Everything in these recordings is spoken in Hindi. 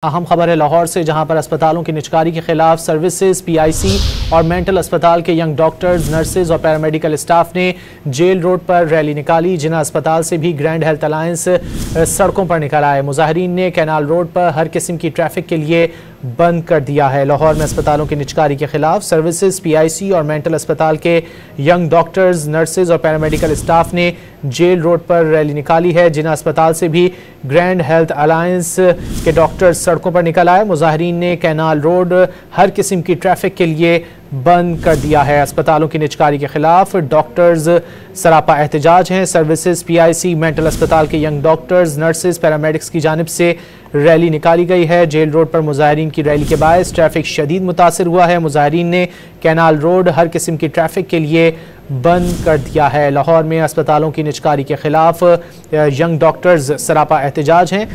अहम खबर है लाहौर से, जहां पर अस्पतालों की निजकारी के खिलाफ सर्विसेज, पीआईसी और मेंटल अस्पताल के यंग डॉक्टर्स, नर्सेज और पैरामेडिकल स्टाफ ने जेल रोड पर रैली निकाली। जिन्ना अस्पताल से भी ग्रैंड हेल्थ अलायंस सड़कों पर निकल आए। मुजाहिरीन ने कैनाल रोड पर हर किस्म की ट्रैफिक के लिए बंद कर दिया है। लाहौर में अस्पतालों की निजकारी के खिलाफ सर्विसेज, पीआईसी और मेंटल अस्पताल के यंग डॉक्टर्स, नर्सेज और पैरामेडिकल स्टाफ ने जेल रोड पर रैली निकाली है। जिन्ना अस्पताल से भी ग्रैंड हेल्थ अलायंस के डॉक्टर्स सड़कों पर निकल आए। मुजाहिरीन ने कैनाल रोड हर किस्म की ट्रैफिक के लिए बंद कर दिया है। अस्पतालों की निजकारी के खिलाफ डॉक्टर्स सरापा एहतजाज हैं। सर्विसेज, पीआईसी, मेंटल अस्पताल के यंग डॉक्टर्स, नर्सेज, पैरामेडिक्स की जानिब से रैली निकाली गई है। जेल रोड पर मुजाहिरीन की रैली के बायस ट्रैफिक शदीद मुतासिर हुआ है। मुजाहिरीन ने कैनाल रोड हर किस्म की ट्रैफिक के लिए बंद कर दिया है। लाहौर में अस्पतालों की निजकारी के खिलाफ यंग डॉक्टर्स सरापा एहतजाज हैं।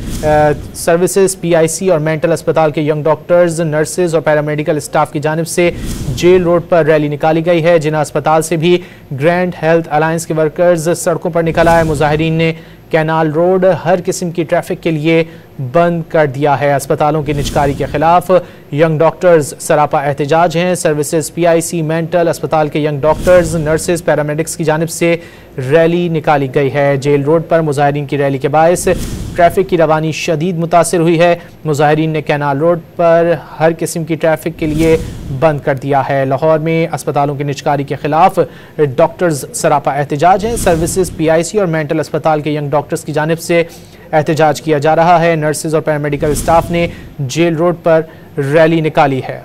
सर्विसेज, पीआईसी और मेंटल अस्पताल के यंग डॉक्टर्स, नर्सेज और पैरामेडिकल स्टाफ की जानिब से जेल रोड पर रैली निकाली गई है। जिन्ना अस्पताल से भी ग्रैंड हेल्थ अलायंस के वर्कर्स सड़कों पर निकल आए। मुजाहिरीन ने कैनाल रोड हर किस्म की ट्रैफिक के लिए बंद कर दिया है। अस्पतालों की निजकारी के खिलाफ यंग डॉक्टर्स सरापा एहतजाज हैं। सर्विसेज, पीआईसी, मेंटल अस्पताल के यंग डॉक्टर्स, नर्सेज, पैरामेडिक्स की जानिब से रैली निकाली गई है। जेल रोड पर मुजाहिरीन की रैली के बायस ट्रैफिक की रवानी शदीद मुतासिर हुई है। मुजाहिरीन ने कैनाल रोड पर हर किस्म की ट्रैफिक के लिए बंद कर दिया है। लाहौर में अस्पतालों की निजकारी के खिलाफ डॉक्टर्स सरापा एहतजाज हैं। सर्विसेज, पीआईसी और मेंटल अस्पताल के यंग डॉक्टर्स की जानिब से एहतजाज किया जा रहा है। नर्सेज और पैरामेडिकल स्टाफ ने जेल रोड पर रैली निकाली है।